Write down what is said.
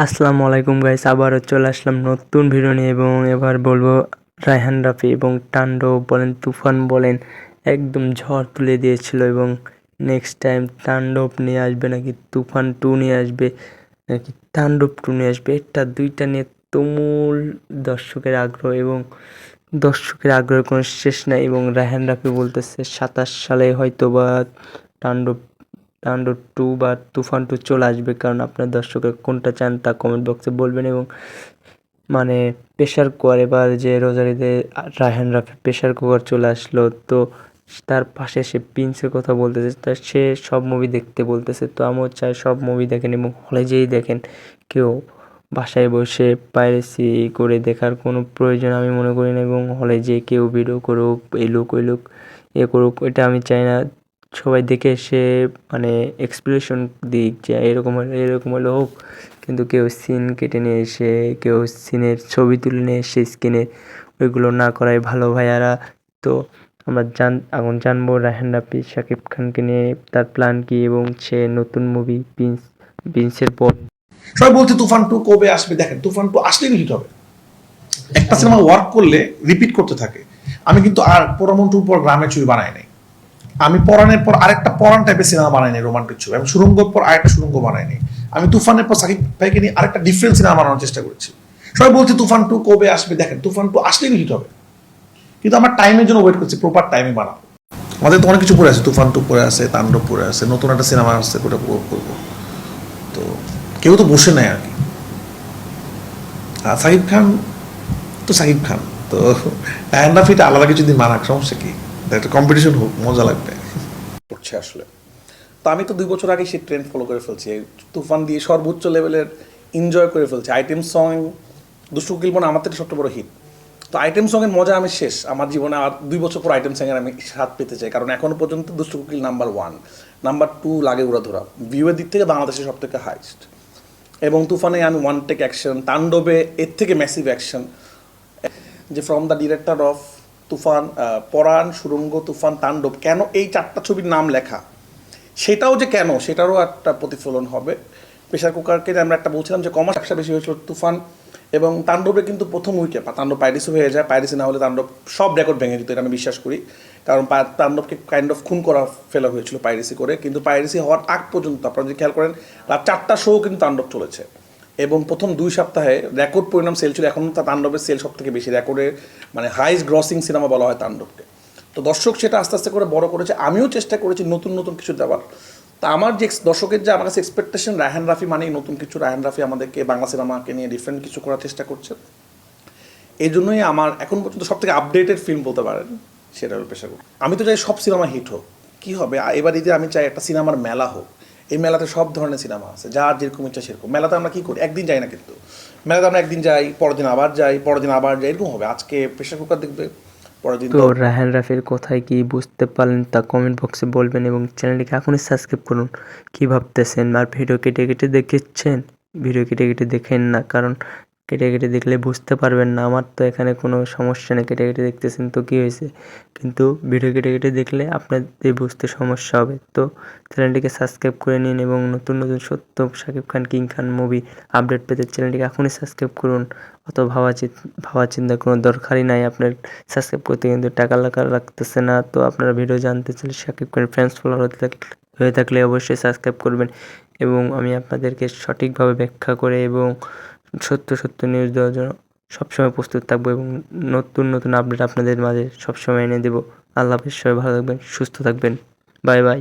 আসসালামু আলাইকুম গাইস, আবারও চলে আসলাম নতুন ভিডিও নিয়ে এবং এবার বলবো রায়হান রাফি এবং তাণ্ডব বলেন তুফান বলেন একদম ঝড় তুলে দিয়েছিল এবং নেক্সট টাইম তাণ্ডব নিয়ে আসবে নাকি তুফান 2 নিয়ে আসবে নাকি তাণ্ডব 2 নিয়ে আসবে, এটা দুইটা নিয়ে তুমুল দর্শকের আগ্রহ এবং দর্শকের আগ্রহের কোনো শেষ নাই এবং রায়হান রাফি বলতেছে 27 সালে হয়তো বা তাণ্ডব তাণ্ডব 2 বা তুফান 2 চলে আসবে, কারণ আপনার দর্শকের কোনটা চান তা কমেন্ট বক্সে বলবেন। এবং মানে প্রেসার কুকার এবার যে রোজারিতে রায়হান রাফি প্রেসার কুকার চলে আসলো, তো তার পাশে সে প্রিন্সের কথা বলতেছে, তা সে সব মুভি দেখতে বলতেছে, তো আমিও চাই সব মুভি দেখেন এবং হলে যেই দেখেন। কেউ বাসায় বসে পাইরেসি করে দেখার কোনো প্রয়োজন আমি মনে করি না এবং হলে যে কেউ ভিডিও করুক এই লোক ওই লোক এ করুক, এটা আমি চাই না। সবাই দেখে সে মানে এক্সপ্রেশন দিক যে এরকম হলে হোক, কিন্তু কেউ সিন কেটে নিয়ে এসে কেউ সিনের ছবি তুলে নিয়ে এসে স্ক্রিনে ওইগুলো না করাই ভালো ভাইয়ারা। তো আমরা এখন জানবো রায়হান রাফি শাকিব খানকে নিয়ে তার প্ল্যান কি এবং সে নতুন মুভি প্রিন্সের পর সবাই বলছে তুফান 2 কবে আসবে। দেখেন, তুফান 2 আসলেই হিট হবে। একটা সিনেমা ওয়ার্ক করলে রিপিট করতে থাকে। আমি কিন্তু আর পরামন 2 পর গ্রামের ছবি বানাই নাই। আমি পরাণের পর আরেকটা পরাণ টাইপের সিনেমা বানাই নাই, রোমান্টিক ছবি। আমি সুরঙ্গর পর আরেকটা সুরঙ্গ বানাই নাই। আমি তুফানের পর সাকিব ভাইকে নিয়ে আরেকটা ডিফারেন্ট সিনেমা বানানোর চেষ্টা করেছি। সবাই বলছে তুফান 2 কবে আসবে। দেখেন, তুফান 2 আসলেই হিট হবে, কিন্তু আমার টাইমের জন্য ওয়েট করছি, প্রপার টাইমে বানাবো। আমাদের তো অনেক কিছু পড়ে আছে, তুফান 2 পড়ে আছে, তাণ্ডব পড়ে আছে, নতুন একটা সিনেমা আসছে, ওটা করবো। তো কেউ তো বসে নাই আর কি। সাকিব খান তো সাকিব খান, তো রায়হান রাফিটা আলাদা কিছু দিন মানাক, সমস্যা কি? একটা কম্পিটিশন হোক, মজা লাগবে। করছে আসলে। তো আমি তো 2 বছর আগে সেই ট্রেন্ড ফলো করে ফেলছি, এই তুফান দিয়ে সর্বোচ্চ লেভেলের এনজয় করে ফেলছি। আইটেম সং দুষ্টু কোকিল বোন আমার থেকে সবচেয়ে বড় হিট। তো আইটেম সঙের মজা আমি শেষ, আমার জীবনে আর 2 বছর পর আইটেম সঙের আমি স্বাদ পেতে চাই, কারণ এখনো পর্যন্ত দুষ্টু কোকিল নাম্বার 1, নাম্বার 2 লাগে উড়াধরা, ভিউয়ের দিক থেকে বাংলাদেশের সব থেকে হাইস্ট। এবং তুফানে আমি ওয়ান টেক অ্যাকশন, তাণ্ডবে এর থেকে ম্যাসিভ অ্যাকশন, যে ফ্রম দ্য ডিরেক্টর অফ তুফান, পরাণ, সুরঙ্গ, তুফান, তাণ্ডব, কেন এই 4টা ছবির নাম লেখা, সেটাও যে কেন সেটারও একটা প্রতিফলন হবে। প্রেশার কুকারকে যে আমরা একটা বলছিলাম যে কমার্স ব্যবসা বেশি হয়েছিল তুফান এবং তাণ্ডবে, কিন্তু প্রথম উইকে তাণ্ডব পাইরেসি হয়ে যায়। পাইরেসি না হলে তাণ্ডব সব রেকর্ড ভেঙে যেত, এটা আমি বিশ্বাস করি, কারণ তাণ্ডবকে কাইন্ড অফ খুন করা ফেলা হয়েছিল পাইরেসি করে। কিন্তু পাইরেসি হওয়ার আগ পর্যন্ত আপনারা যদি খেয়াল করেন, রাত 4টা শো কিন্তু তাণ্ডব চলেছে এবং প্রথম 2 সপ্তাহে রেকর্ড পরিণাম সেল ছিল। এখন তাণ্ডবের সেল সব থেকে বেশি, রেকর্ডের মানে হাইস্ট গ্রসিং সিনেমা বলা হয় তাণ্ডবকে। তো দর্শক সেটা আস্তে আস্তে করে বড় করেছে, আমিও চেষ্টা করেছি নতুন নতুন কিছু দেওয়ার। তা আমার যে দর্শকের যে আমার কাছে এক্সপেকটেশন, রায়হান রাফি মানেই নতুন কিছু, রায়হান রাফি আমাদেরকে বাংলা সিনেমাকে নিয়ে ডিফারেন্ট কিছু করার চেষ্টা করছে। এই জন্যই আমার এখন পর্যন্ত সব থেকে আপডেটেড ফিল্ম বলতে পারেন সেটা হলো পেশা কুকার। আমি তো চাই সব সিনেমা হিট হোক। কী হবে এবার ঈদে আমি চাই একটা সিনেমার মেলা হোক। এই মেলাতে সব ধরনের সিনেমা আছে, যার যেরকম ইচ্ছা সেরকম। মেলাতে আমরা কী করি, একদিন যাই না, কিন্তু মেলাতে আমরা একদিন যাই, পরের দিন আবার যাই, পরের দিন আবার যাই, এরকম হবে। আজকে প্রেশার কুকার দেখবে, পরের দিন তো রায়হান রাফির কথায় কি বুঝতে পারলেন তা কমেন্ট বক্সে বলবেন এবং চ্যানেলটিকে এখনই সাবস্ক্রাইব করুন। কি ভাবতেছেন আর ভিডিও কেটে কেটে দেখেছেন? ভিডিও কেটে কেটে দেখেন না, কারণ কেটে কেটে দেখলে বুঝতে পারবেন না। আমার তো এখানে কোনো সমস্যা নেই, কেটে কেটে দেখতেছেন তো কী হয়েছে, কিন্তু ভিডিও কেটে কেটে দেখলে আপনাদের বুঝতে সমস্যা হবে। তো চ্যানেলটিকে সাবস্ক্রাইব করে নিন এবং নতুন নতুন সত্য শাকিব খান কিং খান মুভি আপডেট পেতে চ্যানেলটিকে এখনই সাবস্ক্রাইব করুন। অত ভাবা চিন্তার কোনো দরকারই নাই। আপনার সাবস্ক্রাইব করতে কিন্তু টাকা লাগতেছে না। তো আপনারা ভিডিও জানতে চাইলে শাকিব খানের ফ্যান্স ফলোয়ার হয়ে থাকলে অবশ্যই সাবস্ক্রাইব করবেন এবং আমি আপনাদেরকে সঠিকভাবে ব্যাখ্যা করে এবং সত্য নিউজ দেওয়ার জন্য সবসময় প্রস্তুত থাকবো এবং নতুন নতুন আপডেট আপনাদের মাঝে সবসময় এনে দেবো। আল্লাহ হাফেজ, সবাই ভালো থাকবেন, সুস্থ থাকবেন, বাই বাই।